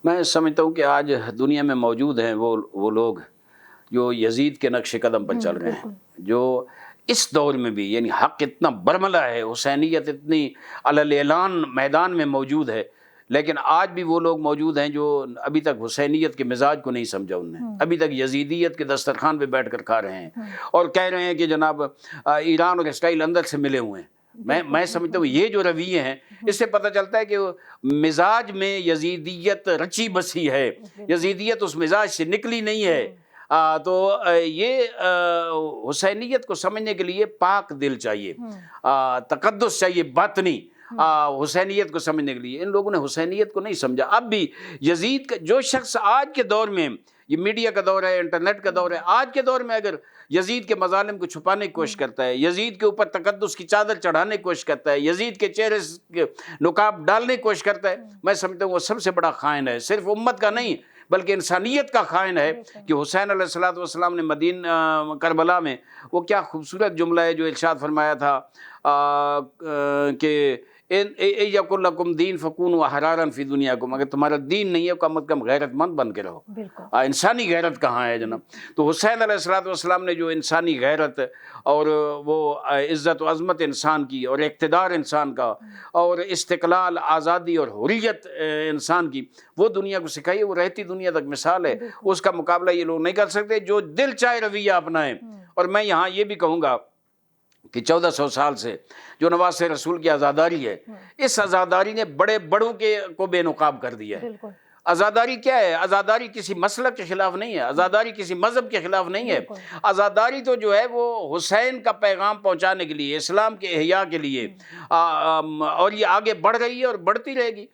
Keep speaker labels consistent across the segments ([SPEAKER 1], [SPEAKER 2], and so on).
[SPEAKER 1] میں سمجھتا ہوں کہ آج دنیا میں موجود ہیں وہ لوگ جو یزید کے نقش قدم پر چل رہے ہیں، جو اس دور میں بھی یعنی حق اتنا برملا ہے، حسینیت اتنی علی اعلان میدان میں موجود ہے، لیکن آج بھی وہ لوگ موجود ہیں جو ابھی تک حسینیت کے مزاج کو نہیں سمجھا انہوں نے، ابھی تک یزیدیت کے دسترخوان پہ بیٹھ کر کھا رہے ہیں اور کہہ رہے ہیں کہ جناب ایران اور اسرائیل اندر سے ملے ہوئے ہیں۔ میں سمجھتا ہوں یہ جو رویے ہیں اس سے پتہ چلتا ہے کہ مزاج میں یزیدیت رچی بسی ہے، یزیدیت اس مزاج سے نکلی نہیں ہے۔ تو یہ حسینیت کو سمجھنے کے لیے پاک دل چاہیے، تقدس چاہیے باطنی، حسینیت کو سمجھنے کے لیے۔ ان لوگوں نے حسینیت کو نہیں سمجھا۔ اب بھی یزید کا جو شخص آج کے دور میں، یہ میڈیا کا دور ہے، انٹرنیٹ کا دور ہے، آج کے دور میں اگر یزید کے مظالم کو چھپانے کی کوشش کرتا ہے، یزید کے اوپر تقدس کی چادر چڑھانے کی کوشش کرتا ہے، یزید کے چہرے کے نقاب ڈالنے کی کوشش کرتا ہے، میں سمجھتا ہوں وہ سب سے بڑا خائن ہے، صرف امت کا نہیں بلکہ انسانیت کا خائن ہے۔ کہ حسین علیہ السلام نے مدینہ کربلا میں وہ کیا خوبصورت جملہ ہے جو ارشاد فرمایا تھا کہ یَقُلْ لَكُمْ دین فَكُونُوا أَحْرَارًا فِي دُنْيَاكُمْ، اگر تمہارا دین نہیں ہے کم از کم غیرت مند بن کے رہو۔ انسانی غیرت کہاں ہے جناب؟ تو حسین علیہ السلام نے جو انسانی غیرت اور وہ عزت و عظمت انسان کی اور اقتدار انسان کا اور استقلال، آزادی اور حریت انسان کی وہ دنیا کو سکھائی، وہ رہتی دنیا تک مثال ہے۔ اس کا مقابلہ یہ لوگ نہیں کر سکتے جو دل چاہے رویہ اپنائیں۔ اور میں یہاں یہ بھی کہوں گا کہ 1400 سال سے جو نواز رسول کی آزاداری ہے، اس آزاداری نے بڑے بڑوں کو بے نقاب کر دیا ہے۔ آزاداری کیا ہے؟ آزاداری کسی مسلک کے خلاف نہیں ہے، آزاداری کسی مذہب کے خلاف نہیں ہے، آزاداری تو جو ہے وہ حسین کا پیغام پہنچانے کے لیے، اسلام کے احیاء کے لیے، اور یہ آگے بڑھ رہی ہے اور بڑھتی رہے گی۔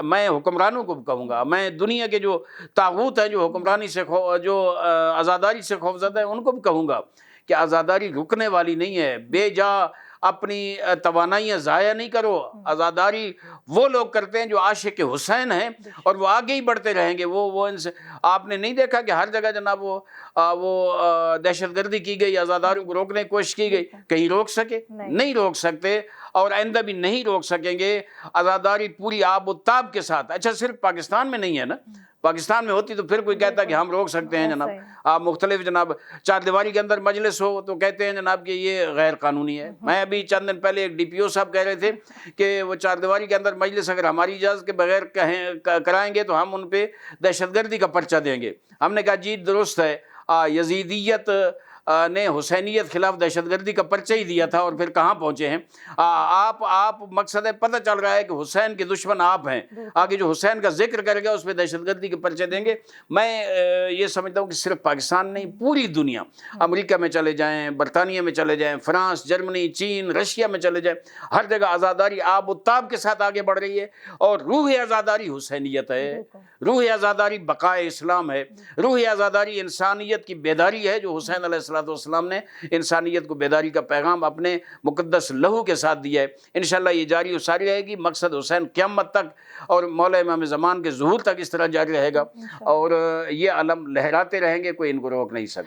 [SPEAKER 1] میں حکمرانوں کو کہوں گا، میں دنیا کے جو طاغوت ہیں جو حکمرانی سے جو آزاداری سے خوفزدہ ہیں ان کو بھی کہوں گا کہ آزاداری رکنے والی نہیں ہے، بے جا اپنی توانائیاں ضائع نہیں کرو۔ آزاداری وہ لوگ کرتے ہیں جو عاشق حسین ہیں اور وہ آگے ہی بڑھتے رہیں گے۔ وہ ان سے آپ نے نہیں دیکھا کہ ہر جگہ جناب وہ دہشت گردی کی گئی، آزاداریوں کو روکنے کی کوشش کی گئی، کہیں روک سکے؟ نہیں روک سکتے اور آئندہ بھی نہیں روک سکیں گے۔ آزاداری پوری آب و تاب کے ساتھ، اچھا صرف پاکستان میں نہیں ہے نا، پاکستان میں ہوتی تو پھر کوئی کہتا کہ ہم روک سکتے ہیں جناب۔ آپ مختلف جناب چار دیواری کے اندر مجلس ہو تو کہتے ہیں جناب کہ یہ غیر قانونی ہے۔ میں ابھی چند دن پہلے ایک ڈی پی او صاحب کہہ رہے تھے کہ وہ چار دیواری کے اندر مجلس اگر ہماری اجازت کے بغیر کرائیں گے تو ہم ان پہ دہشت گردی کا پرچہ دیں گے۔ ہم نے کہا جی درست ہے، یزیدیت نے حسینیت خلاف دہشت گردی کا پرچہ ہی دیا تھا اور پھر کہاں پہنچے ہیں آپ؟ مقصد ہے پتہ چل رہا ہے کہ حسین کے دشمن آپ ہیں، آگے جو حسین کا ذکر کرے گا اس پہ دہشت گردی کے پرچے دیں گے۔ میں یہ سمجھتا ہوں کہ صرف پاکستان نہیں، پوری دنیا، امریکہ میں چلے جائیں، برطانیہ میں چلے جائیں، فرانس، جرمنی، چین، رشیا میں چلے جائیں، ہر جگہ آزاداری آب و تاب کے ساتھ آگے بڑھ رہی ہے۔ اور روح آزاداری حسینیت ہے، روح آزاداری بقائے اسلام ہے، روح آزاداری انسانیت کی بیداری ہے جو حسین علیہ السلام نے انسانیت کو بیداری کا پیغام اپنے مقدس لہو کے ساتھ دیا ہے۔ انشاءاللہ یہ جاری و ساری رہے گی، مقصد حسین قیامت تک اور مولا امام زمان کے ظہور تک اس طرح جاری رہے گا اور یہ علم لہراتے رہیں گے، کوئی ان کو روک نہیں سکتا۔